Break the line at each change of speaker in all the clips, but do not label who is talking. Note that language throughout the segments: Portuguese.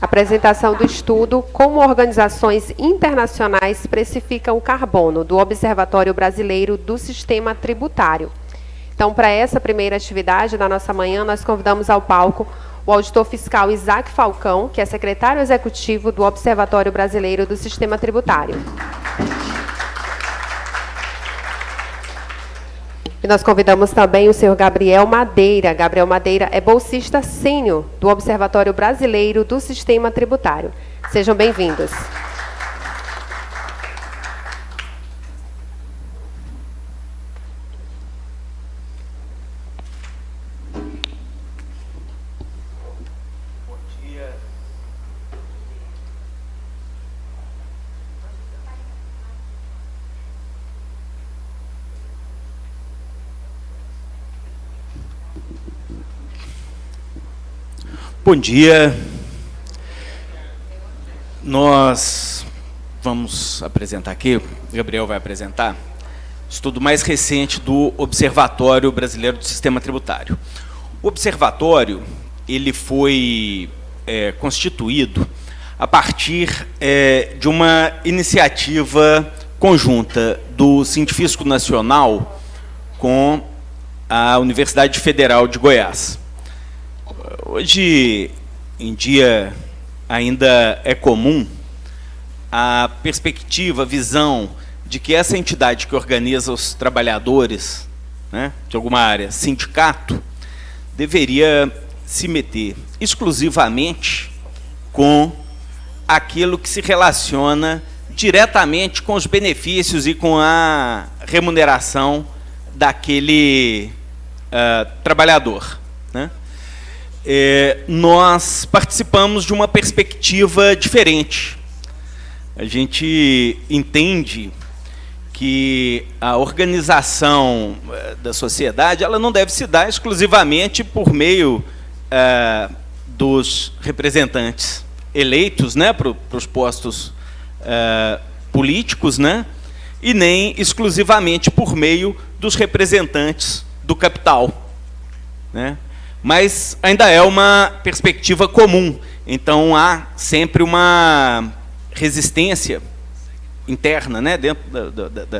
Apresentação do estudo Como Organizações Internacionais Precificam o Carbono, do Observatório Brasileiro do Sistema Tributário. Então, para essa primeira atividade da nossa manhã, nós convidamos ao palco o auditor fiscal Isaac Falcão, que é secretário executivo do Observatório Brasileiro do Sistema Tributário. E nós convidamos também o senhor Gabriel Madeira. Gabriel Madeira é bolsista sênior do Observatório Brasileiro do Sistema Tributário. Sejam bem-vindos.
Bom dia. Nós vamos apresentar aqui, o Gabriel vai apresentar, o estudo mais recente do Observatório Brasileiro do Sistema Tributário. O Observatório ele foi constituído a partir de uma iniciativa conjunta do Científico Nacional com a Universidade Federal de Goiás. Hoje em dia ainda é comum a perspectiva, a visão de que essa entidade que organiza os trabalhadores, né, de alguma área, sindicato, deveria se meter exclusivamente com aquilo que se relaciona diretamente com os benefícios e com a remuneração daquele trabalhador, né? Nós participamos de uma perspectiva diferente. A gente entende que a organização da sociedade ela não deve se dar exclusivamente por meio dos representantes eleitos, né, para os postos políticos, né, e nem exclusivamente por meio dos representantes do capital, né? Mas ainda é uma perspectiva comum, então há sempre uma resistência interna, né, dentro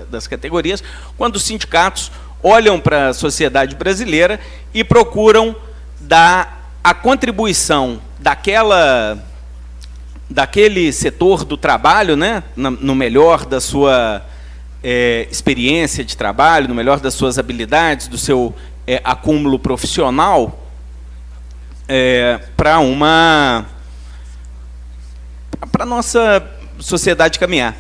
das categorias, quando os sindicatos olham para a sociedade brasileira e procuram dar a contribuição daquele setor do trabalho, né, no melhor da sua experiência de trabalho, no melhor das suas habilidades, do seu acúmulo profissional, para a nossa sociedade caminhar.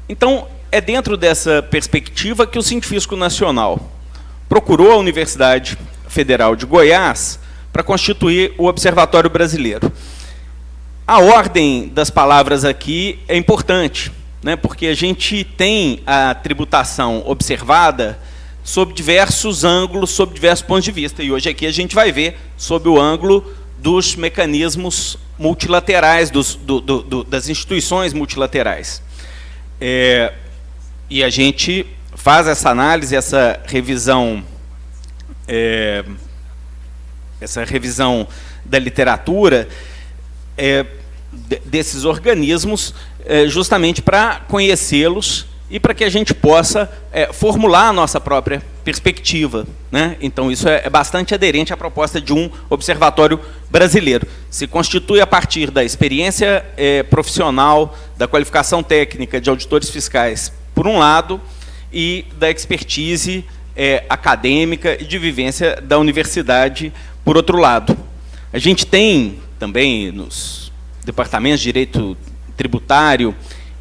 Então, é dentro dessa perspectiva que o Científico Nacional procurou a Universidade Federal de Goiás para constituir o Observatório Brasileiro. A ordem das palavras aqui é importante, né, porque a gente tem a tributação observada sob diversos ângulos, sob diversos pontos de vista. E hoje aqui a gente vai ver sob o ângulo dos mecanismos multilaterais, das instituições multilaterais. E a gente faz essa análise, essa revisão da literatura desses organismos, justamente para conhecê-los e para que a gente possa formular a nossa própria perspectiva, né? Então, isso é bastante aderente à proposta de um observatório brasileiro. Se constitui a partir da experiência profissional, da qualificação técnica de auditores fiscais, por um lado, e da expertise acadêmica e de vivência da universidade, por outro lado. A gente tem também, nos departamentos de direito tributário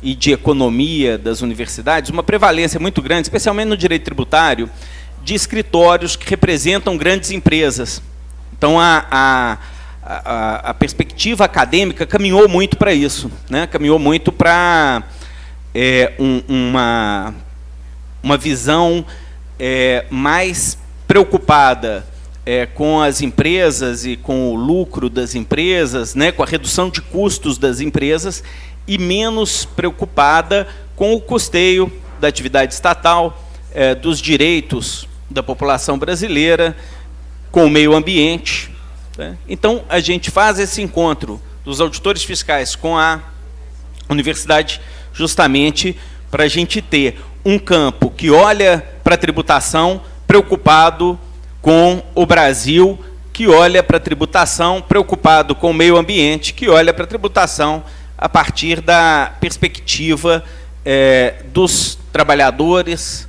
e de economia das universidades, uma prevalência muito grande, especialmente no direito tributário, de escritórios que representam grandes empresas. Então, a perspectiva acadêmica caminhou muito para isso, né? Caminhou muito para uma visão mais preocupada com as empresas e com o lucro das empresas, né? Com a redução de custos das empresas, e menos preocupada com o custeio da atividade estatal, dos direitos da população brasileira, com o meio ambiente, né? Então, a gente faz esse encontro dos auditores fiscais com a universidade, justamente para a gente ter um campo que olha para a tributação preocupado com o Brasil, que olha para a tributação preocupado com o meio ambiente, que olha para a tributação a partir da perspectiva dos trabalhadores,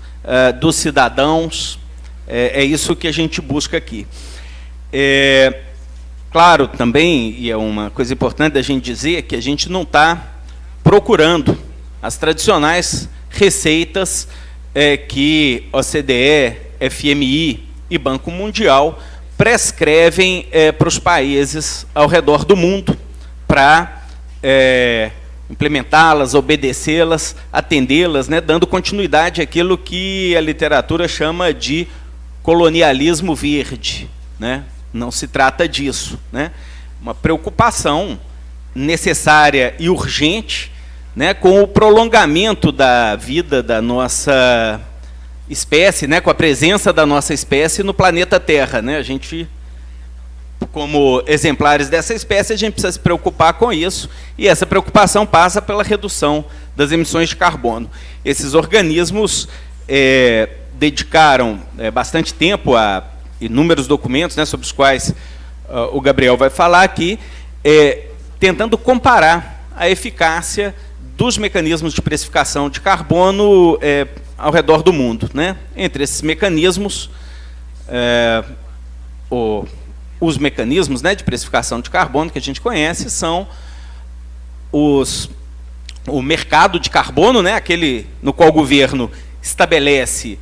dos cidadãos. É isso que a gente busca aqui. Claro, também, e é uma coisa importante a gente dizer, que a gente não está procurando as tradicionais receitas que OCDE, FMI e Banco Mundial prescrevem para os países ao redor do mundo para implementá-las, obedecê-las, atendê-las, né, dando continuidade àquilo que a literatura chama de colonialismo verde, né? Não se trata disso, né? Uma preocupação necessária e urgente, né, com o prolongamento da vida da nossa espécie, né, com a presença da nossa espécie no planeta Terra, né? A gente, como exemplares dessa espécie, a gente precisa se preocupar com isso, e essa preocupação passa pela redução das emissões de carbono. Esses organismos dedicaram bastante tempo a inúmeros documentos, né, sobre os quais o Gabriel vai falar aqui, tentando comparar a eficácia dos mecanismos de precificação de carbono ao redor do mundo, né? Entre esses mecanismos, os mecanismos, né, de precificação de carbono que a gente conhece são o mercado de carbono, né, aquele no qual o governo estabelece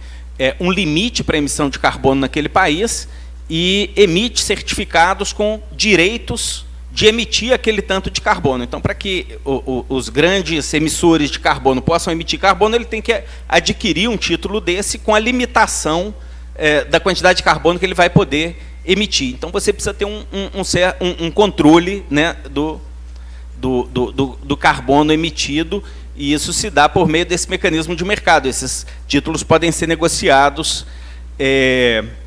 um limite para a emissão de carbono naquele país e emite certificados com direitos de emitir aquele tanto de carbono. Então, para que os grandes emissores de carbono possam emitir carbono, ele tem que adquirir um título desse com a limitação da quantidade de carbono que ele vai poder emitir. Então, você precisa ter um controle, né, do carbono emitido, e isso se dá por meio desse mecanismo de mercado. Esses títulos podem ser negociados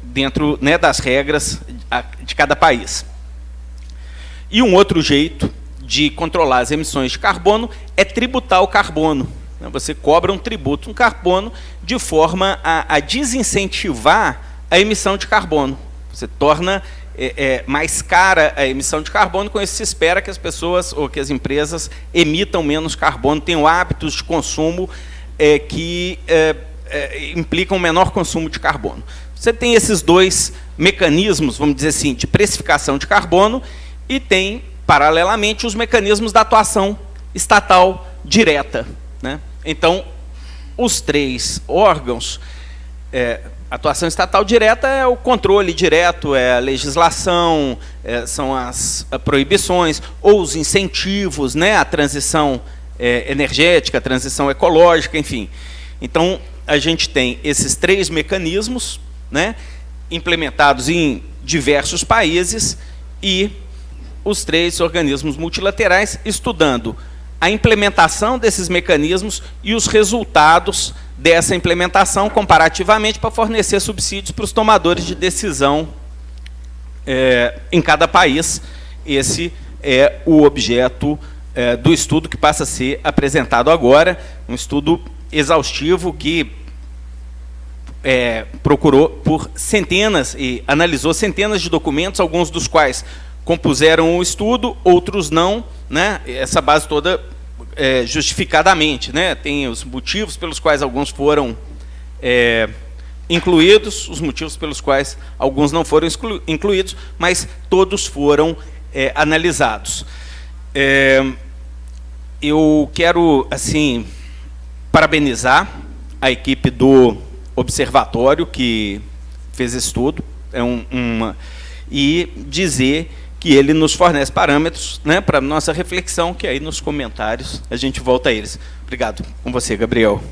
dentro, né, das regras de cada país. E um outro jeito de controlar as emissões de carbono é tributar o carbono. Você cobra um tributo no carbono de forma a desincentivar a emissão de carbono. Você torna mais cara a emissão de carbono, com isso se espera que as pessoas ou que as empresas emitam menos carbono, tenham hábitos de consumo que implicam menor consumo de carbono. Você tem esses dois mecanismos, vamos dizer assim, de precificação de carbono, e tem, paralelamente, os mecanismos da atuação estatal direta, né? Então, os três órgãos, atuação estatal direta é o controle direto, é a legislação, são as proibições, ou os incentivos, né, à transição energética, à transição ecológica, enfim. Então, a gente tem esses três mecanismos, né, implementados em diversos países, e os três organismos multilaterais estudando a implementação desses mecanismos e os resultados dessa implementação comparativamente para fornecer subsídios para os tomadores de decisão em cada país. Esse é o objeto do estudo que passa a ser apresentado agora, um estudo exaustivo que procurou por centenas e analisou centenas de documentos, alguns dos quais compuseram o estudo, outros não, né? Essa base toda justificadamente, né? Tem os motivos pelos quais alguns foram incluídos, os motivos pelos quais alguns não foram incluídos, mas todos foram analisados. Eu quero, assim, parabenizar a equipe do observatório que fez esse estudo, e dizer que ele nos fornece parâmetros, né, para nossa reflexão, que aí nos comentários a gente volta a eles. Obrigado. Com você, Gabriel.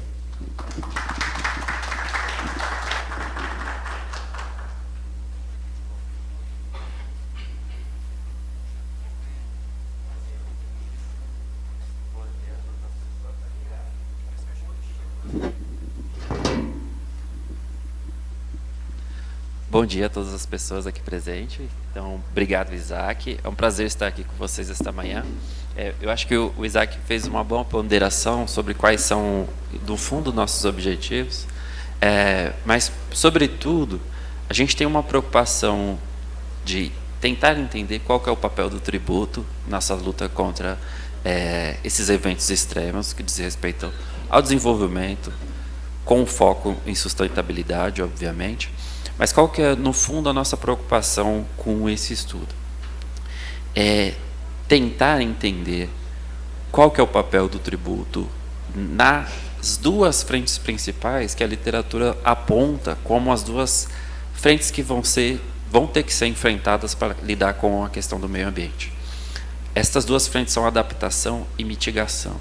Bom dia a todas as pessoas aqui presentes. Então, obrigado, Isaac. É um prazer estar aqui com vocês esta manhã. Eu acho que o Isaac fez uma boa ponderação sobre quais são, do fundo, nossos objetivos. Mas, sobretudo, a gente tem uma preocupação de tentar entender qual que é o papel do tributo nessa luta contra esses eventos extremos que dizem respeito ao desenvolvimento, com foco em sustentabilidade, obviamente. Mas qual que é, no fundo, a nossa preocupação com esse estudo? É tentar entender qual que é o papel do tributo nas duas frentes principais que a literatura aponta como as duas frentes que vão ter que ser enfrentadas para lidar com a questão do meio ambiente. Estas duas frentes são adaptação e mitigação.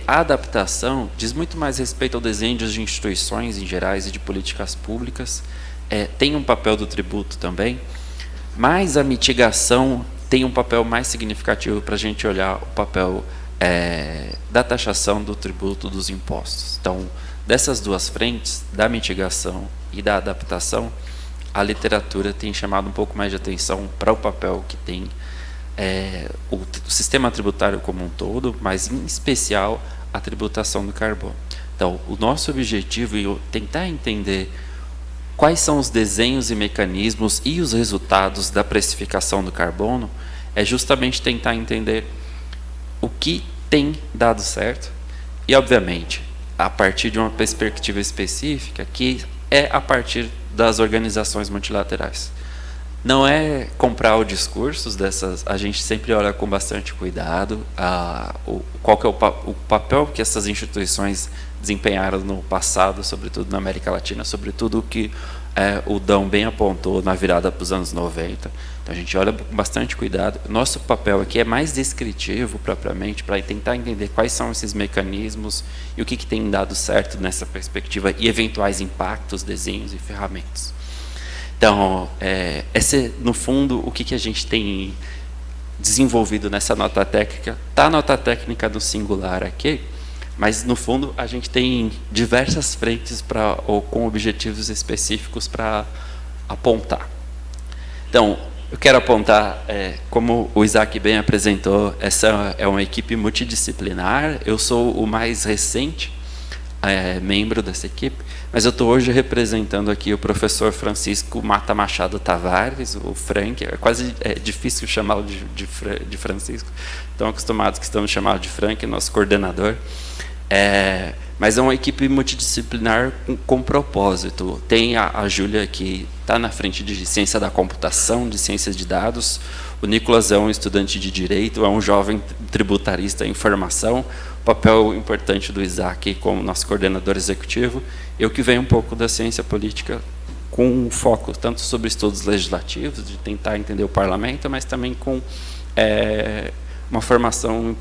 A adaptação diz muito mais respeito ao desenho de instituições em gerais e de políticas públicas, tem um papel do tributo também, mas a mitigação tem um papel mais significativo para a gente olhar o papel da taxação do tributo dos impostos. Então, dessas duas frentes, da mitigação e da adaptação, a literatura tem chamado um pouco mais de atenção para o papel que tem o sistema tributário como um todo, mas em especial a tributação do carbono. Então, o nosso objetivo é tentar entender quais são os desenhos e mecanismos e os resultados da precificação do carbono, é justamente tentar entender o que tem dado certo e, obviamente, a partir de uma perspectiva específica, que é a partir das organizações multilaterais. Não é comprar os discursos dessas, a gente sempre olha com bastante cuidado qual que é o papel que essas instituições desempenharam no passado, sobretudo na América Latina, sobretudo o que o Dão bem apontou na virada para os anos 90. Então a gente olha com bastante cuidado. Nosso papel aqui é mais descritivo, propriamente, para tentar entender quais são esses mecanismos e o que tem dado certo nessa perspectiva e eventuais impactos, desenhos e ferramentas. Então, esse, no fundo, o que a gente tem desenvolvido nessa nota técnica. Está a nota técnica no singular aqui, mas, no fundo, a gente tem diversas frentes ou com objetivos específicos para apontar. Então, eu quero apontar, como o Isaac bem apresentou, essa é uma equipe multidisciplinar. Eu sou o mais recente membro dessa equipe, mas eu estou hoje representando aqui o professor Francisco Mata Machado Tavares, o Frank. É quase difícil chamá-lo de Francisco, estão acostumados que estamos chamando de Frank, nosso coordenador. Mas é uma equipe multidisciplinar com propósito. Tem a Júlia, que está na frente de ciência da computação, de ciências de dados. O Nicolas é um estudante de direito, é um jovem tributarista em formação. O papel importante do Isaac como nosso coordenador executivo. Eu que venho um pouco da ciência política, com um foco tanto sobre estudos legislativos, de tentar entender o parlamento, mas também com uma formação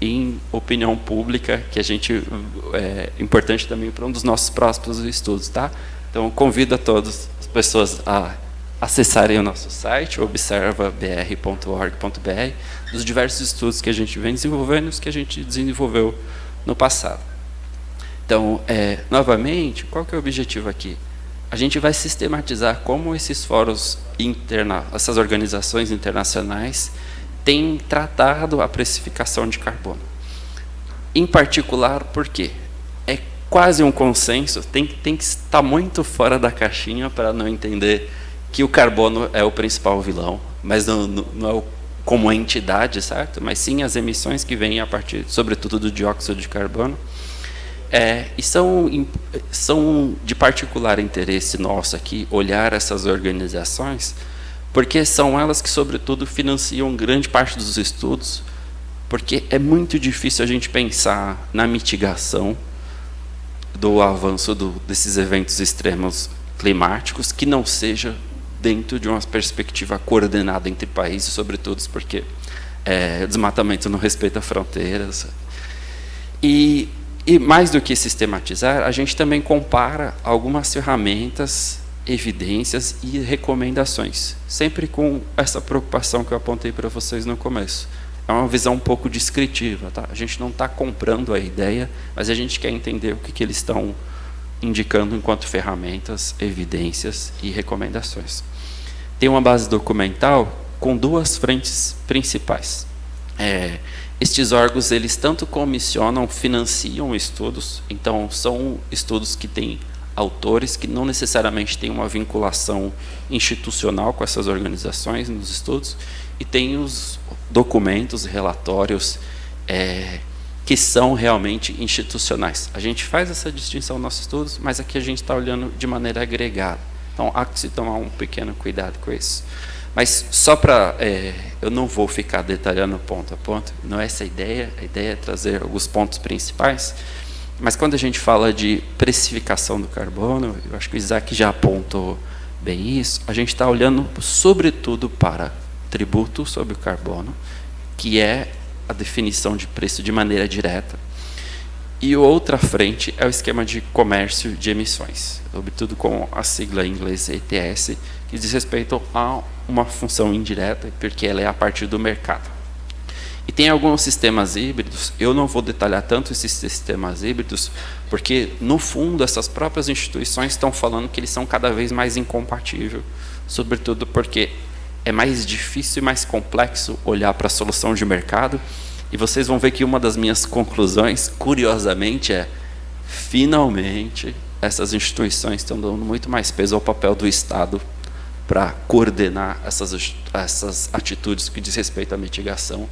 em opinião pública, que a gente é importante também para um dos nossos próximos estudos, tá? Então, convido a todas as pessoas a acessarem o nosso site, observabr.org.br, dos diversos estudos que a gente vem desenvolvendo e os que a gente desenvolveu no passado. Então, novamente, qual que é o objetivo aqui? A gente vai sistematizar como esses fóruns essas organizações internacionais têm tratado a precificação de carbono. Em particular, por quê? É quase um consenso, tem que estar muito fora da caixinha para não entender que o carbono é o principal vilão, mas não é como entidade, certo? Mas sim as emissões que vêm a partir, sobretudo, do dióxido de carbono. E são de particular interesse nosso aqui olhar essas organizações, porque são elas que, sobretudo, financiam grande parte dos estudos, porque é muito difícil a gente pensar na mitigação do avanço desses eventos extremos climáticos que não seja dentro de uma perspectiva coordenada entre países, sobretudo porque o desmatamento não respeita fronteiras. E mais do que sistematizar, a gente também compara algumas ferramentas, evidências e recomendações, sempre com essa preocupação que eu apontei para vocês no começo. É uma visão um pouco descritiva, tá? A gente não está comprando a ideia, mas a gente quer entender o que eles estão indicando enquanto ferramentas, evidências e recomendações. Tem uma base documental com 2 frentes principais. Estes órgãos, eles tanto comissionam, financiam estudos, então são estudos que têm autores que não necessariamente têm uma vinculação institucional com essas organizações nos estudos, e tem os documentos, relatórios que são realmente institucionais. A gente faz essa distinção nos nossos estudos, mas aqui a gente está olhando de maneira agregada. Então, há que se tomar um pequeno cuidado com isso. Mas só para... eu não vou ficar detalhando ponto a ponto, não é essa a ideia é trazer alguns pontos principais, mas quando a gente fala de precificação do carbono, eu acho que o Isaac já apontou bem isso, a gente está olhando sobretudo para tributo sobre o carbono, que é a definição de preço de maneira direta, e outra frente é o esquema de comércio de emissões, sobretudo com a sigla em inglês ETS, que diz respeito a uma função indireta, porque ela é a partir do mercado. E tem alguns sistemas híbridos, eu não vou detalhar tanto esses sistemas híbridos, porque, no fundo, essas próprias instituições estão falando que eles são cada vez mais incompatíveis, sobretudo porque é mais difícil e mais complexo olhar para a solução de mercado, e vocês vão ver que uma das minhas conclusões, curiosamente, finalmente, essas instituições estão dando muito mais peso ao papel do Estado para coordenar essas atitudes que diz respeito à mitigação,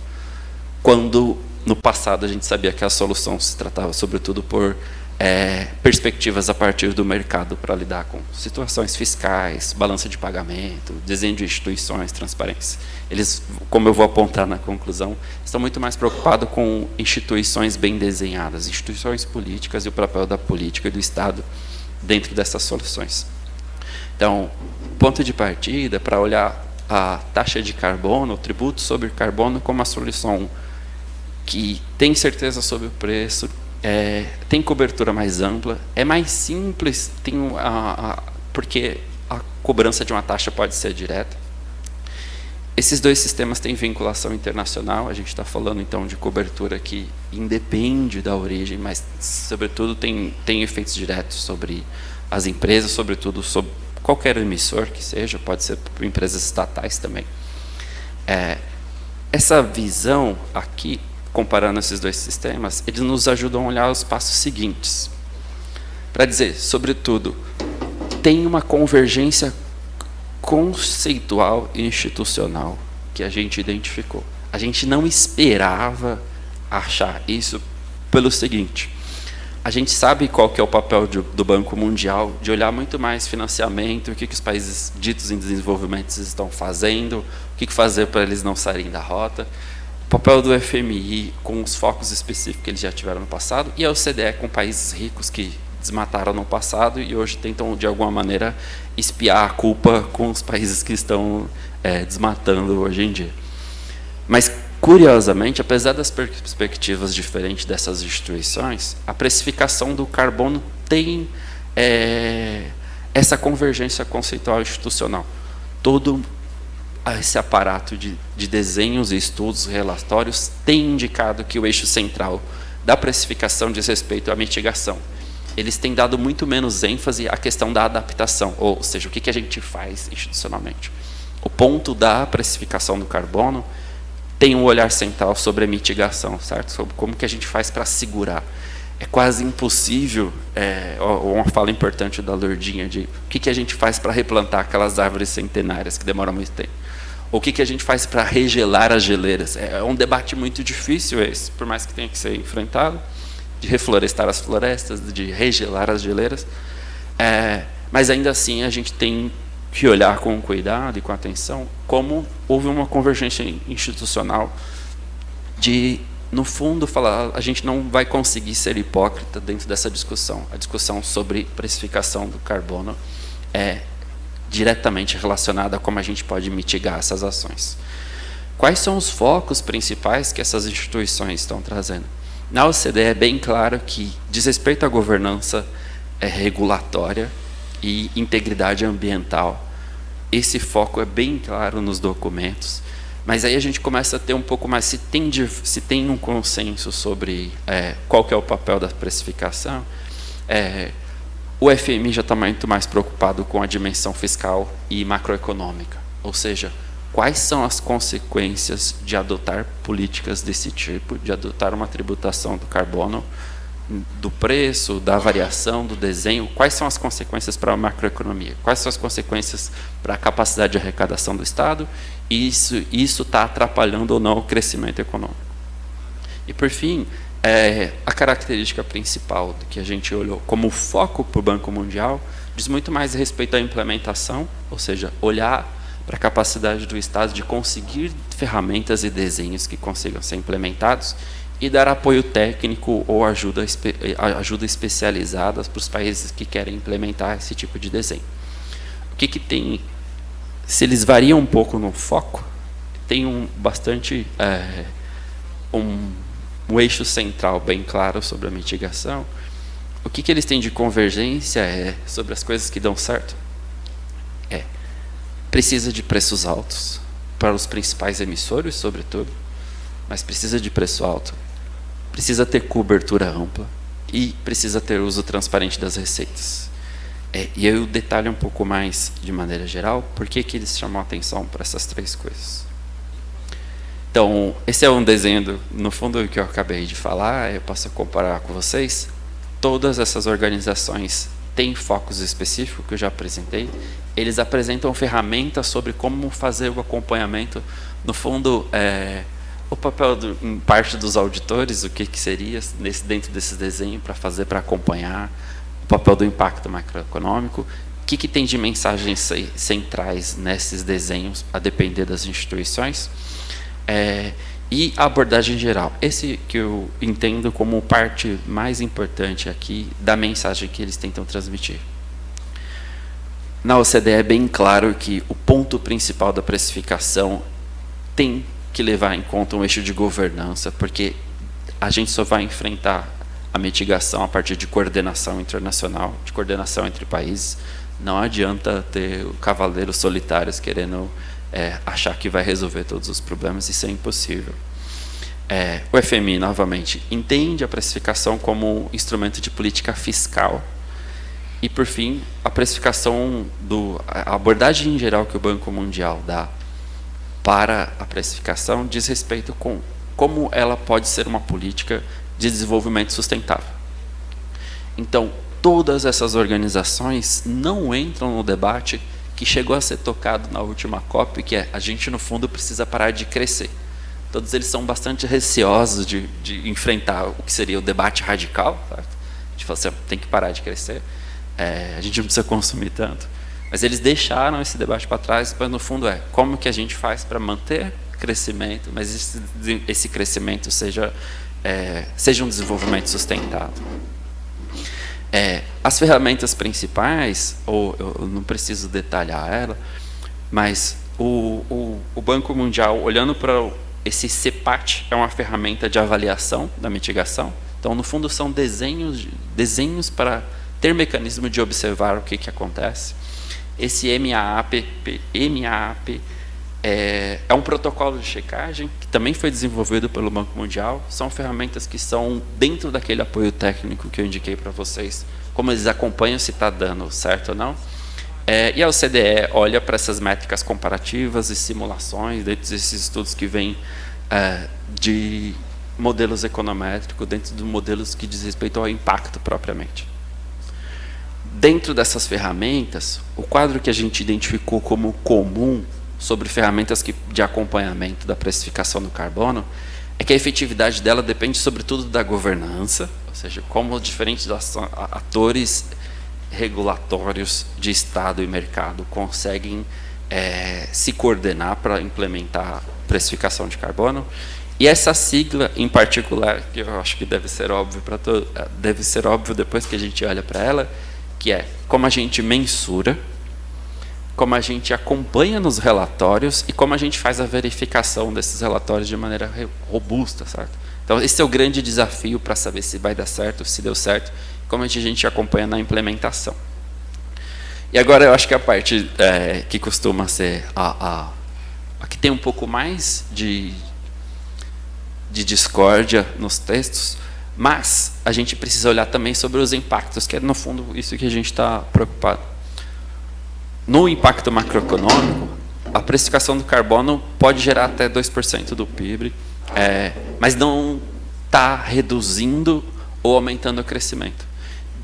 quando, no passado, a gente sabia que a solução se tratava, sobretudo, por perspectivas a partir do mercado para lidar com situações fiscais, balança de pagamento, desenho de instituições, transparência. Eles, como eu vou apontar na conclusão, estão muito mais preocupados com instituições bem desenhadas, instituições políticas e o papel da política e do Estado dentro dessas soluções. Então, ponto de partida para olhar a taxa de carbono, o tributo sobre carbono, como uma solução que tem certeza sobre o preço, tem cobertura mais ampla, é mais simples, porque a cobrança de uma taxa pode ser direta. Esses 2 sistemas têm vinculação internacional, a gente está falando então de cobertura que independe da origem, mas sobretudo tem efeitos diretos sobre as empresas, sobretudo sobre qualquer emissor que seja, pode ser por empresas estatais também. Essa visão aqui, comparando esses 2 sistemas, eles nos ajudam a olhar os passos seguintes. Para dizer, sobretudo, tem uma convergência conceitual e institucional que a gente identificou. A gente não esperava achar isso pelo seguinte: a gente sabe qual que é o papel do Banco Mundial de olhar muito mais financiamento, o que os países ditos em desenvolvimento estão fazendo, o que fazer para eles não saírem da rota, o papel do FMI com os focos específicos que eles já tiveram no passado, e a OCDE com países ricos que desmataram no passado e hoje tentam, de alguma maneira, espiar a culpa com os países que estão desmatando hoje em dia. Mas, curiosamente, apesar das perspectivas diferentes dessas instituições, a precificação do carbono tem essa convergência conceitual institucional. Todo esse aparato de desenhos, estudos, relatórios tem indicado que o eixo central da precificação diz respeito à mitigação. Eles têm dado muito menos ênfase à questão da adaptação, ou seja, o que a gente faz institucionalmente. O ponto da precificação do carbono tem um olhar central sobre a mitigação, certo? Sobre como que a gente faz para segurar. É quase impossível, uma fala importante da Lourdinha, de o que a gente faz para replantar aquelas árvores centenárias que demoram muito tempo. Ou o que a gente faz para regelar as geleiras. É um debate muito difícil esse, por mais que tenha que ser enfrentado, de reflorestar as florestas, de regelar as geleiras. Mas ainda assim a gente tem que olhar com cuidado e com atenção como houve uma convergência institucional de, no fundo, falar a gente não vai conseguir ser hipócrita dentro dessa discussão. A discussão sobre precificação do carbono é diretamente relacionada a como a gente pode mitigar essas ações. Quais são os focos principais que essas instituições estão trazendo? Na OCDE é bem claro que diz respeito à governança regulatória e integridade ambiental. Esse foco é bem claro nos documentos, mas aí a gente começa a ter um pouco mais, se tem um consenso sobre qual que é o papel da precificação, o FMI já está muito mais preocupado com a dimensão fiscal e macroeconômica, ou seja, quais são as consequências de adotar políticas desse tipo, de adotar uma tributação do carbono, do preço, da variação, do desenho, quais são as consequências para a macroeconomia, quais são as consequências para a capacidade de arrecadação do Estado, e isso está atrapalhando ou não o crescimento econômico. E, por fim, a característica principal que a gente olhou como foco para o Banco Mundial diz muito mais a respeito à implementação, ou seja, olhar para a capacidade do Estado de conseguir ferramentas e desenhos que consigam ser implementados e dar apoio técnico ou ajuda especializada para os países que querem implementar esse tipo de desenho. O que tem, se eles variam um pouco no foco, tem um eixo central bem claro sobre a mitigação. O que eles têm de convergência sobre as coisas que dão certo? Precisa de preços altos para os principais emissores, sobretudo, mas precisa de preço alto. Precisa ter cobertura ampla e precisa ter uso transparente das receitas. E eu detalho um pouco mais, de maneira geral, por que eles chamam a atenção para essas três coisas. Então, esse é um desenho, no fundo, que eu acabei de falar, eu posso comparar com vocês. Todas essas organizações têm focos específicos, que eu já apresentei. Eles apresentam ferramentas sobre como fazer o acompanhamento. No fundo, o papel, em parte, dos auditores, o que seria dentro desse desenho para fazer, para acompanhar, o papel do impacto macroeconômico, o que tem de mensagens centrais nesses desenhos, a depender das instituições. E a abordagem geral. Esse que eu entendo como parte mais importante aqui da mensagem que eles tentam transmitir. Na OCDE é bem claro que o ponto principal da precificação tem que levar em conta um eixo de governança, porque a gente só vai enfrentar a mitigação a partir de coordenação internacional, de coordenação entre países. Não adianta ter cavaleiros solitários querendo achar que vai resolver todos os problemas, isso é impossível. O FMI, novamente, entende a precificação como instrumento de política fiscal. E, por fim, a precificação, a abordagem em geral que o Banco Mundial dá para a precificação diz respeito com como ela pode ser uma política de desenvolvimento sustentável. Então, todas essas organizações não entram no debate que chegou a ser tocado na última COP, que a gente, no fundo, precisa parar de crescer. Todos eles são bastante receosos de enfrentar o que seria o debate radical. Tá? De falar assim, tem que parar de crescer, a gente não precisa consumir tanto. Mas eles deixaram esse debate para trás, mas, no fundo, como que a gente faz para manter crescimento, mas esse crescimento seja um desenvolvimento sustentável. As ferramentas principais, eu não preciso detalhar ela, mas o Banco Mundial, olhando para esse CEPAT, é uma ferramenta de avaliação da mitigação. Então, no fundo, são desenhos para ter mecanismo de observar o que acontece. Esse MAP é um protocolo de checagem que também foi desenvolvido pelo Banco Mundial. São ferramentas que são dentro daquele apoio técnico que eu indiquei para vocês, como eles acompanham se está dando certo ou não. E a OCDE olha para essas métricas comparativas e simulações, dentro desses estudos que vêm de modelos econométricos, dentro de modelos que diz respeito ao impacto propriamente. Dentro dessas ferramentas, o quadro que a gente identificou como comum sobre ferramentas de acompanhamento da precificação do carbono é que a efetividade dela depende sobretudo da governança, ou seja, como diferentes atores regulatórios de Estado e mercado conseguem se coordenar para implementar a precificação de carbono. E essa sigla em particular, que eu acho que deve ser óbvio para deve ser óbvio depois que a gente olha para ela, que é como a gente mensura, como a gente acompanha nos relatórios e como a gente faz a verificação desses relatórios de maneira robusta, certo? Então, esse é o grande desafio para saber se vai dar certo, se deu certo, como a gente acompanha na implementação. E agora eu acho que a parte que costuma ser a que tem um pouco mais de discórdia nos textos, Mas a gente precisa olhar também sobre os impactos, que é, no fundo, isso que a gente está preocupado. No impacto macroeconômico, a precificação do carbono pode gerar até 2% do PIB, mas não está reduzindo ou aumentando o crescimento.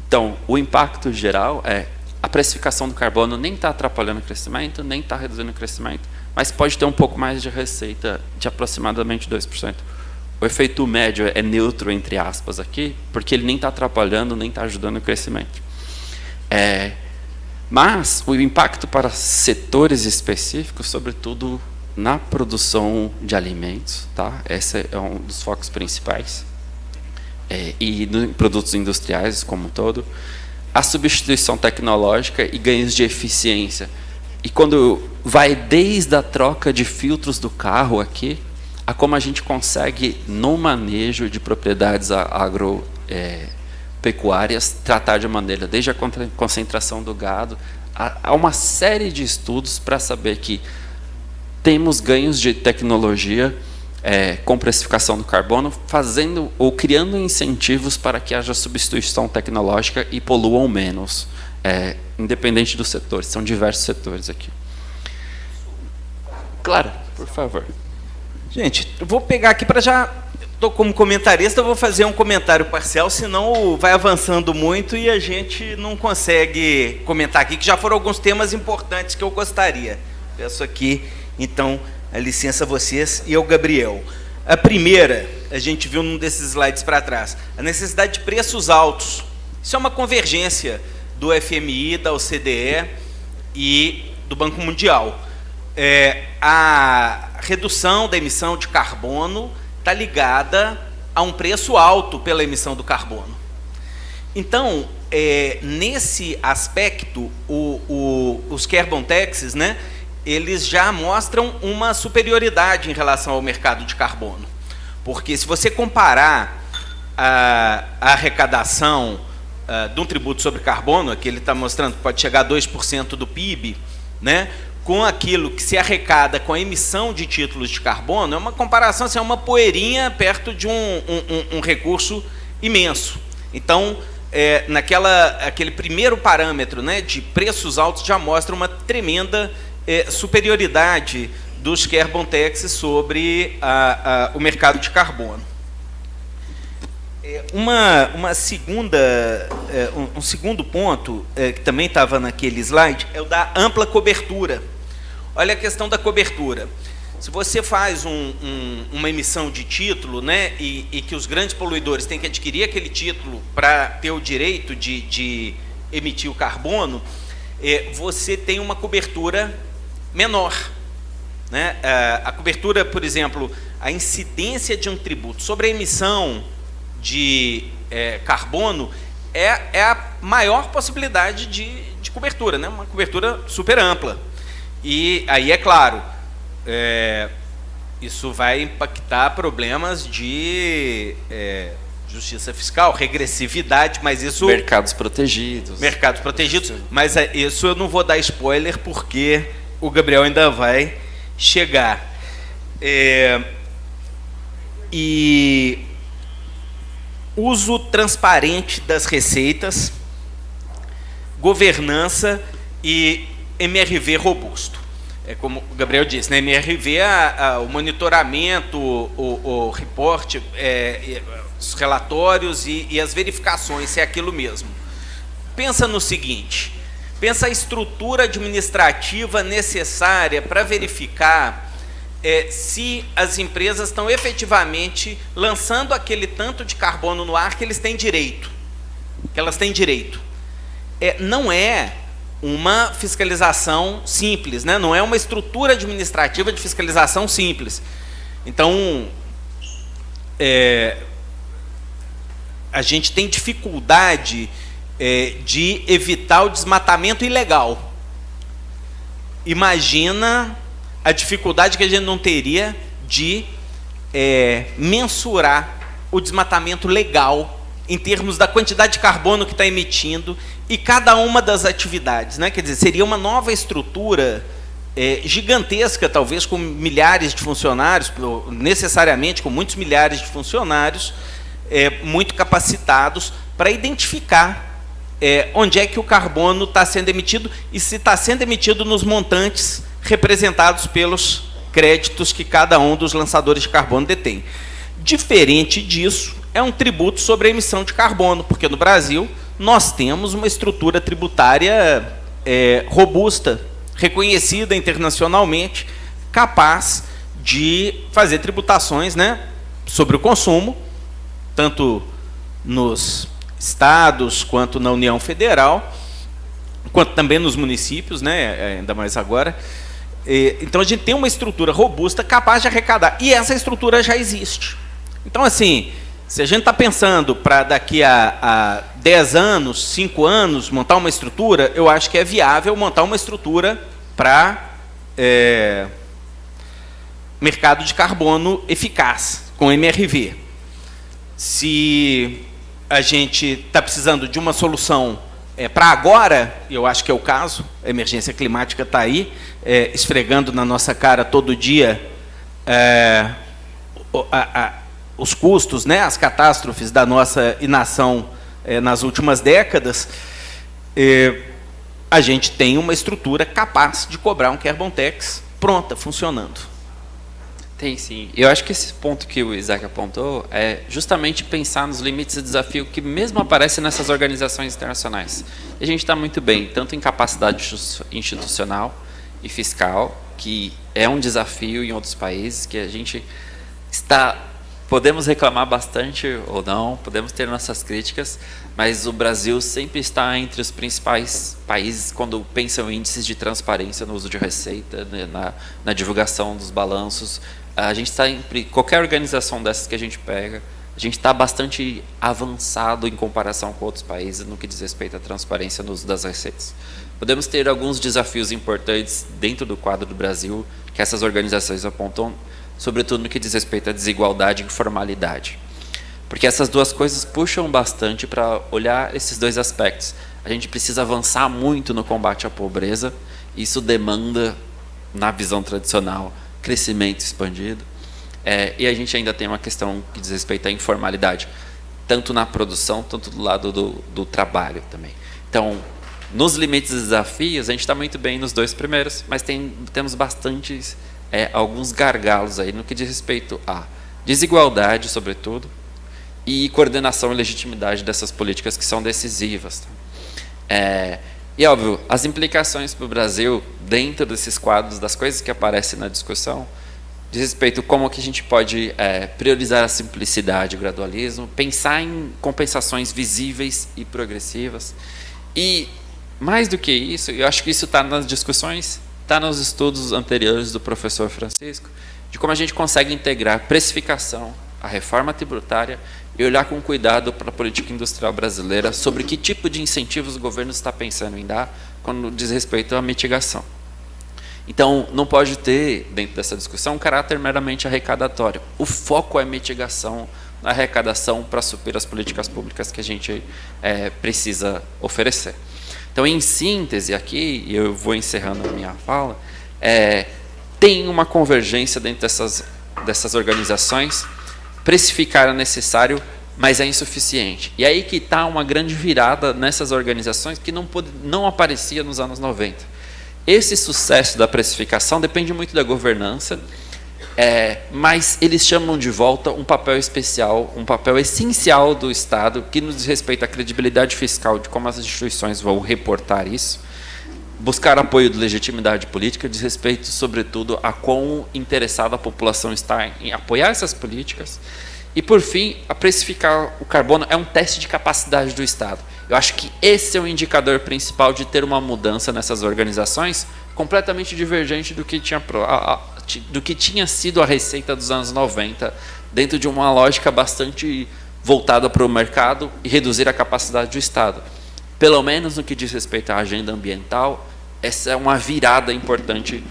Então, o impacto geral é a precificação do carbono nem está atrapalhando o crescimento, nem está reduzindo o crescimento, mas pode ter um pouco mais de receita de aproximadamente 2%. O efeito médio é neutro, entre aspas, aqui, porque ele nem está atrapalhando, nem está ajudando o crescimento. Mas o impacto para setores específicos, sobretudo na produção de alimentos, tá? Esse é um dos focos principais, e em produtos industriais como um todo, a substituição tecnológica e ganhos de eficiência. E quando vai desde a troca de filtros do carro aqui, a como a gente consegue, no manejo de propriedades agropecuárias, tratar de maneira, desde a concentração do gado, há uma série de estudos para saber que temos ganhos de tecnologia com precificação do carbono, fazendo ou criando incentivos para que haja substituição tecnológica e poluam menos, independente do setor. São diversos setores aqui. Clara, por favor.
Gente, eu vou pegar aqui para já... Estou como comentarista, eu vou fazer um comentário parcial, senão vai avançando muito e a gente não consegue comentar aqui, que já foram alguns temas importantes que eu gostaria. Peço aqui, então, a licença a vocês e ao Gabriel. A primeira, a gente viu num desses slides para trás, a necessidade de preços altos. Isso é uma convergência do FMI, da OCDE e do Banco Mundial. A redução da emissão de carbono está ligada a um preço alto pela emissão do carbono. Então, nesse aspecto, os carbon taxes, né, eles já mostram uma superioridade em relação ao mercado de carbono. Porque se você comparar a arrecadação de um tributo sobre carbono, aqui ele está mostrando que pode chegar a 2% do PIB, né, com aquilo que se arrecada com a emissão de títulos de carbono, é uma comparação, assim, é uma poeirinha perto de um recurso imenso. Então, aquele primeiro parâmetro, né, de preços altos já mostra uma tremenda superioridade dos carbon taxes sobre o mercado de carbono. Um segundo ponto, que também estava naquele slide, é o da ampla cobertura. Olha a questão da cobertura. Se você faz uma emissão de título, né, e que os grandes poluidores têm que adquirir aquele título para ter o direito de emitir o carbono, você tem uma cobertura menor. Né? A cobertura, por exemplo, a incidência de um tributo sobre a emissão de carbono é a maior possibilidade de cobertura, né? Uma cobertura super ampla. E aí, é claro, isso vai impactar problemas de justiça fiscal, regressividade, mas isso...
Mercados protegidos.
Mercados protegidos, mas isso eu não vou dar spoiler, porque o Gabriel ainda vai chegar. E uso transparente das receitas, governança e MRV robusto. Como o Gabriel disse, né? MRV o monitoramento, o reporte, os relatórios e as verificações, se é aquilo mesmo. Pensa no seguinte, pensa a estrutura administrativa necessária para verificar se as empresas estão efetivamente lançando aquele tanto de carbono no ar que eles têm direito, que elas têm direito. Não é uma fiscalização simples, né? Não é uma estrutura administrativa de fiscalização simples. Então, a gente tem dificuldade de evitar o desmatamento ilegal. Imagina a dificuldade que a gente não teria de mensurar o desmatamento legal em termos da quantidade de carbono que está emitindo e cada uma das atividades, né? Quer dizer, seria uma nova estrutura gigantesca, talvez com milhares de funcionários, necessariamente com muitos milhares de funcionários, muito capacitados para identificar onde é que o carbono está sendo emitido e se está sendo emitido nos montantes representados pelos créditos que cada um dos lançadores de carbono detém. Diferente disso, é um tributo sobre a emissão de carbono, porque no Brasil nós temos uma estrutura tributária robusta, reconhecida internacionalmente, capaz de fazer tributações, né, sobre o consumo, tanto nos estados, quanto na União Federal, quanto também nos municípios, né, ainda mais agora. Então, a gente tem uma estrutura robusta capaz de arrecadar, e essa estrutura já existe. Então, assim, se a gente está pensando para daqui a 10 anos, 5 anos, montar uma estrutura, eu acho que é viável montar uma estrutura para mercado de carbono eficaz, com MRV. Se a gente está precisando de uma solução para agora, eu acho que é o caso, a emergência climática está aí, esfregando na nossa cara todo dia os custos, né, as catástrofes da nossa inação nas últimas décadas, a gente tem uma estrutura capaz de cobrar um carbon tax pronta, funcionando.
Tem sim. Eu acho que esse ponto que o Isaac apontou é justamente pensar nos limites e desafios que mesmo aparecem nessas organizações internacionais. E a gente está muito bem, tanto em capacidade institucional e fiscal, que é um desafio em outros países, que a gente podemos reclamar bastante ou não, podemos ter nossas críticas, mas o Brasil sempre está entre os principais países quando pensam em índices de transparência no uso de receita, na divulgação dos balanços. A gente está qualquer organização dessas que a gente pega, a gente está bastante avançado em comparação com outros países no que diz respeito à transparência no uso das receitas. Podemos ter alguns desafios importantes dentro do quadro do Brasil que essas organizações apontam, sobretudo no que diz respeito à desigualdade e informalidade. Porque essas duas coisas puxam bastante para olhar esses dois aspectos. A gente precisa avançar muito no combate à pobreza, isso demanda, na visão tradicional, crescimento expandido, e a gente ainda tem uma questão que diz respeito à informalidade, tanto na produção, tanto do lado do trabalho também. Então, nos limites e desafios, a gente está muito bem nos dois primeiros, mas temos bastantes, alguns gargalos aí no que diz respeito à desigualdade, sobretudo, e coordenação e legitimidade dessas políticas que são decisivas. E, óbvio, as implicações para o Brasil, dentro desses quadros, das coisas que aparecem na discussão, diz respeito a como que a gente pode priorizar a simplicidade e o gradualismo, pensar em compensações visíveis e progressivas. E, mais do que isso, eu acho que isso está nas discussões, está nos estudos anteriores do professor Francisco, de como a gente consegue integrar precificação, a reforma tributária, e olhar com cuidado para a política industrial brasileira sobre que tipo de incentivos o governo está pensando em dar quando diz respeito à mitigação. Então, não pode ter, dentro dessa discussão, um caráter meramente arrecadatório. O foco é mitigação, na arrecadação para suprir as políticas públicas que a gente precisa oferecer. Então, em síntese aqui, e eu vou encerrando a minha fala, tem uma convergência dentro dessas organizações. Precificar é necessário, mas é insuficiente. E aí que está uma grande virada nessas organizações que não aparecia nos anos 90. Esse sucesso da precificação depende muito da governança, mas eles chamam de volta um papel especial, um papel essencial do Estado, que nos diz respeito à credibilidade fiscal de como as instituições vão reportar isso, buscar apoio de legitimidade política, diz respeito, sobretudo, a quão interessada a população está em apoiar essas políticas. E, por fim, a precificar o carbono é um teste de capacidade do Estado. Eu acho que esse é o indicador principal de ter uma mudança nessas organizações completamente divergente do que tinha sido a receita dos anos 90, dentro de uma lógica bastante voltada para o mercado e reduzir a capacidade do Estado. Pelo menos no que diz respeito à agenda ambiental, essa é uma virada importante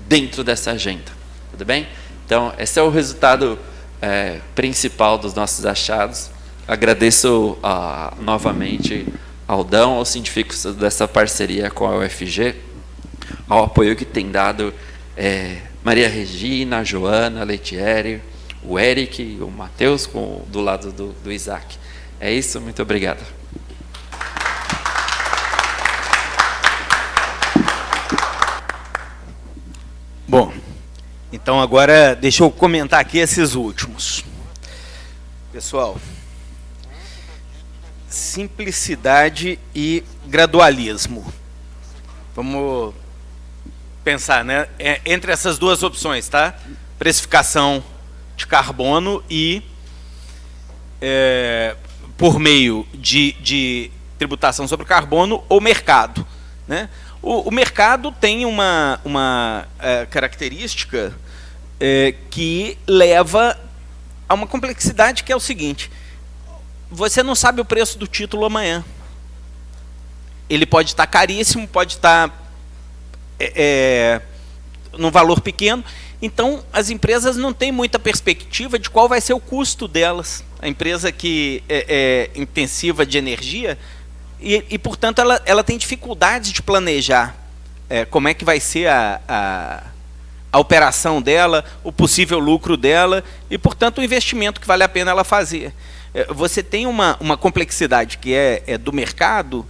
dentro dessa agenda. Tudo bem? Então, esse é o resultado principal dos nossos achados. Agradeço novamente ao Dão, aos científicos dessa parceria com a UFG, ao apoio que tem dado Maria Regina, Joana, Leitieri, o Eric, o Matheus do lado do Isaac. É isso, muito obrigado.
Bom, então agora deixa eu comentar aqui esses últimos. Pessoal, simplicidade e gradualismo. Vamos pensar, né? Entre essas duas opções, tá? Precificação de carbono e por meio de tributação sobre o carbono ou mercado, né? O mercado tem uma característica que leva a uma complexidade, que é o seguinte: você não sabe o preço do título amanhã. Ele pode estar caríssimo, pode estar num valor pequeno. Então, as empresas não têm muita perspectiva de qual vai ser o custo delas. A empresa que é intensiva de energia, e portanto, ela tem dificuldades de planejar como é que vai ser a operação dela, o possível lucro dela, e, portanto, o investimento que vale a pena ela fazer. Você tem uma complexidade que é do mercado,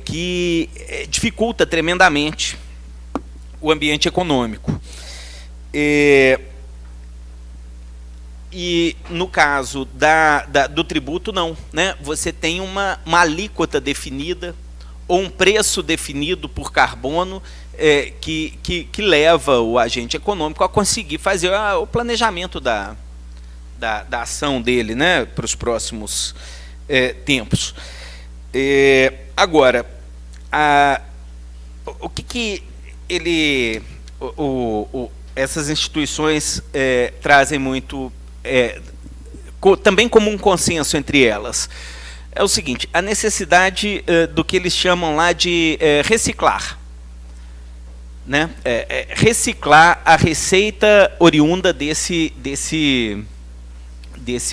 que dificulta tremendamente o ambiente econômico. E no caso do tributo, não, né? Você tem uma alíquota definida ou um preço definido por carbono que leva o agente econômico a conseguir fazer o planejamento da ação dele, né, para os próximos tempos. Agora, o que essas instituições trazem muito, também como um consenso entre elas, é o seguinte: a necessidade do que eles chamam lá de reciclar, né? Reciclar a receita oriunda desse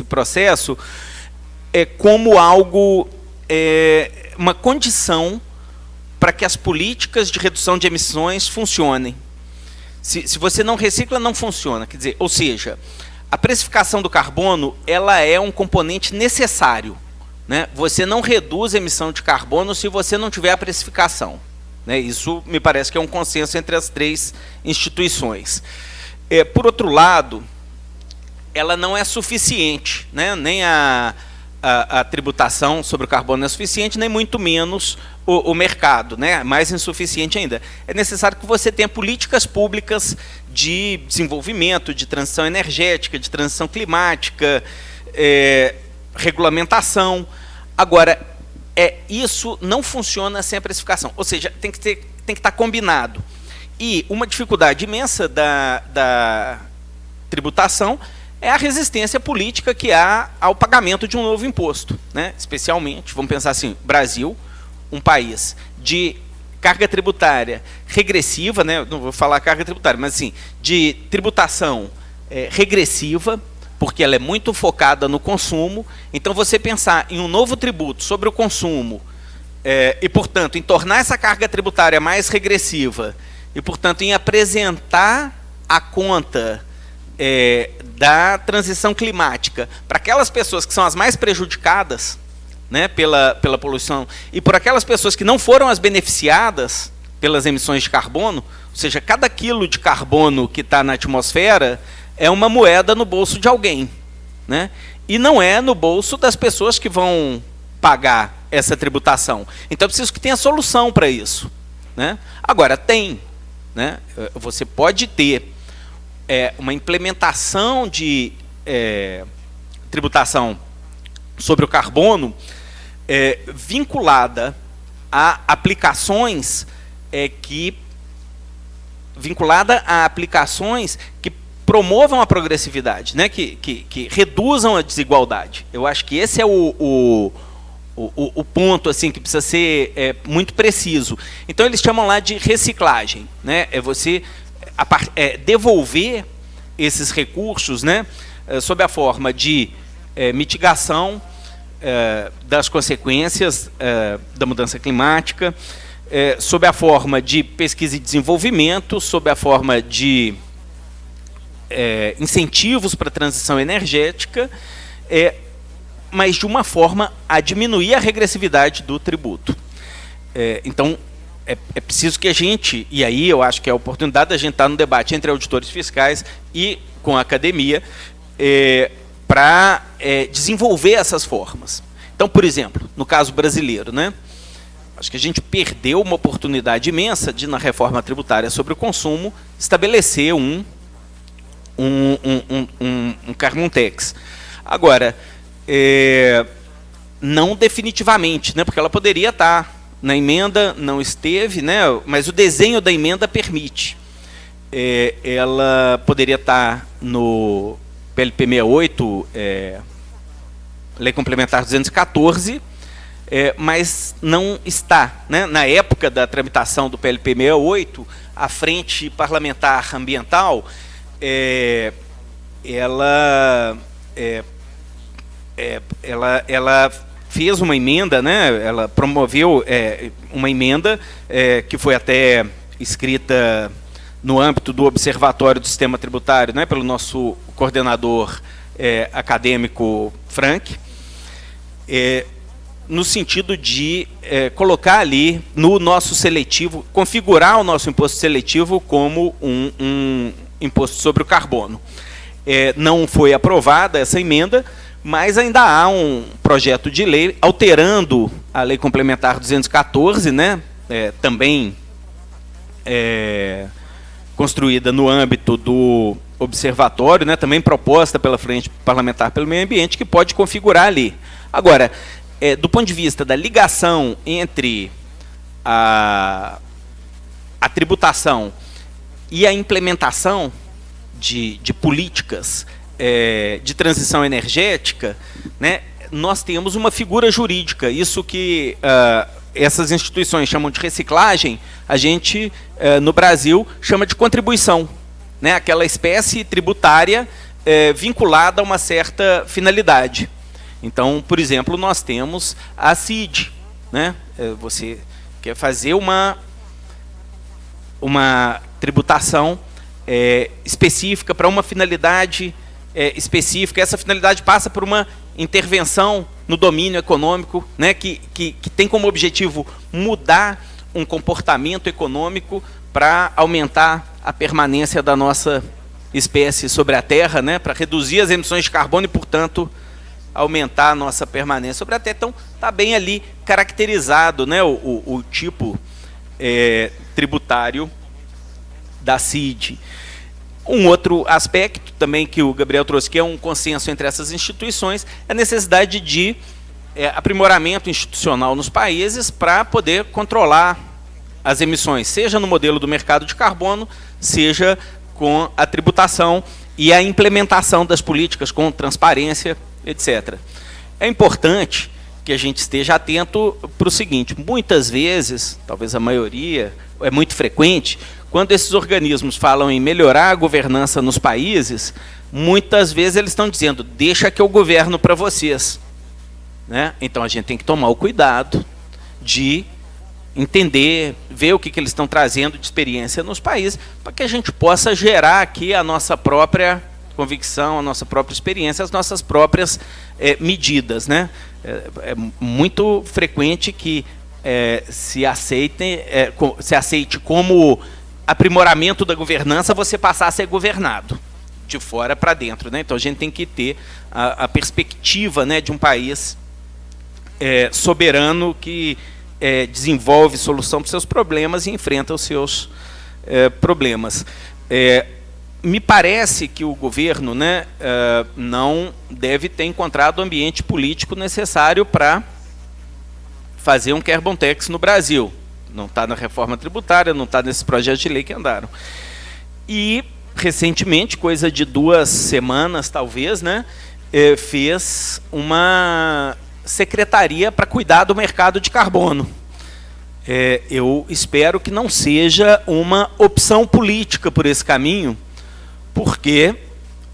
processo como algo, uma condição para que as políticas de redução de emissões funcionem. Se você não recicla, não funciona. Quer dizer, ou seja, a precificação do carbono, ela é um componente necessário, né? Você não reduz a emissão de carbono se você não tiver a precificação, né? Isso me parece que é um consenso entre as três instituições. Por outro lado, ela não é suficiente, né? Nem a tributação sobre o carbono é suficiente, nem muito menos o mercado, né? Mais insuficiente ainda. É necessário que você tenha políticas públicas de desenvolvimento, de transição energética, de transição climática, regulamentação. Agora, isso não funciona sem a precificação, ou seja, tem que estar combinado. E uma dificuldade imensa da tributação é a resistência política que há ao pagamento de um novo imposto, né? Especialmente, vamos pensar assim, Brasil, um país de carga tributária regressiva, né? Não vou falar carga tributária, mas assim, de tributação regressiva, porque ela é muito focada no consumo. Então, você pensar em um novo tributo sobre o consumo e, portanto, em tornar essa carga tributária mais regressiva e, portanto, em apresentar a conta da transição climática para aquelas pessoas que são as mais prejudicadas, né, pela poluição, e por aquelas pessoas que não foram as beneficiadas pelas emissões de carbono, ou seja, cada quilo de carbono que está na atmosfera é uma moeda no bolso de alguém, né? E não é no bolso das pessoas que vão pagar essa tributação. Então, é preciso que tenha solução para isso, né? Agora, né? Você pode ter uma implementação de tributação sobre o carbono vinculada a aplicações que promovam a progressividade, né? que reduzam a desigualdade. Eu acho que esse é o ponto assim, que precisa ser muito preciso. Então, eles chamam lá de reciclagem, né? É você devolver esses recursos, né? Sob a forma de mitigação das consequências da mudança climática, sob a forma de pesquisa e desenvolvimento, sob a forma de incentivos para a transição energética, mas de uma forma a diminuir a regressividade do tributo. Então, é preciso que a gente, e aí eu acho que é a oportunidade da gente estar no debate entre auditores fiscais e com a academia, para desenvolver essas formas. Então, por exemplo, no caso brasileiro, né, acho que a gente perdeu uma oportunidade imensa de, na reforma tributária sobre o consumo, estabelecer um carbon tax. Agora, não definitivamente, né, porque ela poderia estar na emenda, não esteve, né, mas o desenho da emenda permite. Ela poderia estar no PLP 68, Lei Complementar 214, mas não está, né? Na época da tramitação do PLP 68, a Frente Parlamentar Ambiental, ela fez uma emenda, né? Ela promoveu uma emenda que foi até escrita no âmbito do Observatório do Sistema Tributário, né, pelo nosso coordenador acadêmico Frank, no sentido de colocar ali no nosso seletivo, configurar o nosso imposto seletivo como um imposto sobre o carbono. Não foi aprovada essa emenda, mas ainda há um projeto de lei alterando a Lei Complementar 214, né, também construída no âmbito do observatório, né, também proposta pela Frente Parlamentar pelo Meio Ambiente, que pode configurar ali. Agora, do ponto de vista da ligação entre a tributação e a implementação de políticas de transição energética, né, nós temos uma figura jurídica, isso que essas instituições chamam de reciclagem, a gente, no Brasil, chama de contribuição, né? Aquela espécie tributária vinculada a uma certa finalidade. Então, por exemplo, nós temos a CID, né? Você quer fazer uma tributação específica para uma finalidade específica, essa finalidade passa por uma intervenção no domínio econômico, né, que tem como objetivo mudar um comportamento econômico para aumentar a permanência da nossa espécie sobre a Terra, né, para reduzir as emissões de carbono e, portanto, aumentar a nossa permanência sobre a Terra. Então, está bem ali caracterizado, né, o tipo tributário da CID. Um outro aspecto também que o Gabriel trouxe, que é um consenso entre essas instituições, é a necessidade de aprimoramento institucional nos países para poder controlar as emissões, seja no modelo do mercado de carbono, seja com a tributação e a implementação das políticas com transparência, etc. É importante que a gente esteja atento para o seguinte: muitas vezes, talvez a maioria, é muito frequente, quando esses organismos falam em melhorar a governança nos países, muitas vezes eles estão dizendo, deixa que eu governo para vocês. Né? Então a gente tem que tomar o cuidado de entender, ver o que eles estão trazendo de experiência nos países, para que a gente possa gerar aqui a nossa própria convicção, a nossa própria experiência, as nossas próprias medidas. Né? É muito frequente que se aceite como aprimoramento da governança você passar a ser governado de fora para dentro, né? Então a gente tem que ter a perspectiva, né, de um país soberano que desenvolve solução para os seus problemas e enfrenta os seus problemas. Me parece que o governo, né, não deve ter encontrado o ambiente político necessário para fazer um carbon tax no Brasil. Não está na reforma tributária, não está nesses projetos de lei que andaram. E, recentemente, coisa de 2 semanas, talvez, né, fez uma secretaria para cuidar do mercado de carbono. Eu espero que não seja uma opção política por esse caminho, porque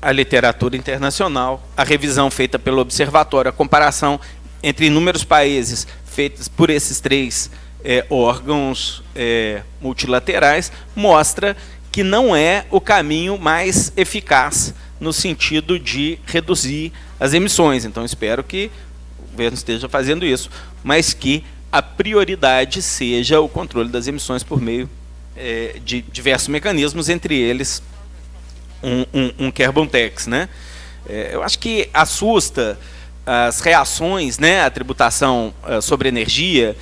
a literatura internacional, a revisão feita pelo Observatório, a comparação entre inúmeros países feitas por esses 3 órgãos multilaterais, mostra que não é o caminho mais eficaz no sentido de reduzir as emissões. Então, espero que o governo esteja fazendo isso, mas que a prioridade seja o controle das emissões por meio de diversos mecanismos, entre eles um carbon tax, né? Eu acho que assusta as reações, né, à tributação sobre energia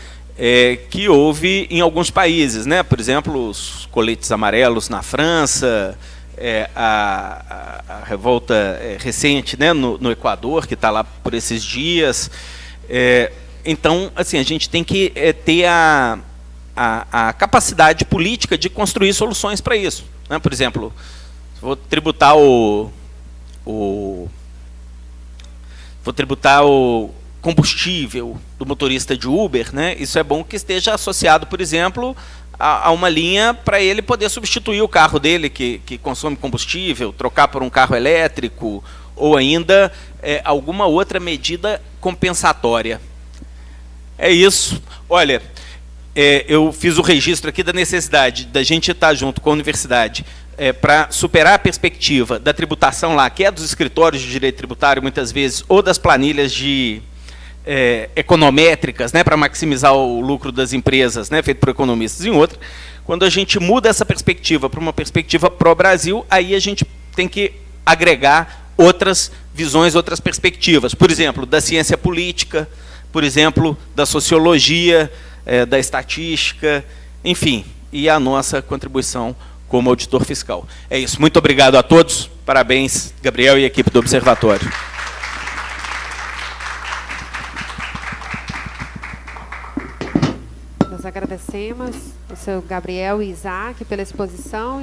que houve em alguns países, né? Por exemplo, os coletes amarelos na França, a revolta recente, né, no Equador, que está lá por esses dias. Então, assim, a gente tem que ter a capacidade política de construir soluções para isso, né? Por exemplo, vou tributar o combustível do motorista de Uber, né? Isso é bom que esteja associado, por exemplo, a uma linha para ele poder substituir o carro dele que consome combustível, trocar por um carro elétrico, ou ainda alguma outra medida compensatória. É isso. Olha, eu fiz o registro aqui da necessidade da gente estar junto com a universidade para superar a perspectiva da tributação lá, que é dos escritórios de direito tributário, muitas vezes, ou das planilhas econométricas, né, para maximizar o lucro das empresas, né, feito por economistas em outra. Quando a gente muda essa perspectiva para uma perspectiva pró-Brasil, aí a gente tem que agregar outras visões, outras perspectivas. Por exemplo, da ciência política, por exemplo, da sociologia, da estatística, enfim, e a nossa contribuição como auditor fiscal. É isso. Muito obrigado a todos. Parabéns, Gabriel e equipe do Observatório.
Nós agradecemos o seu Gabriel e Isaac pela exposição.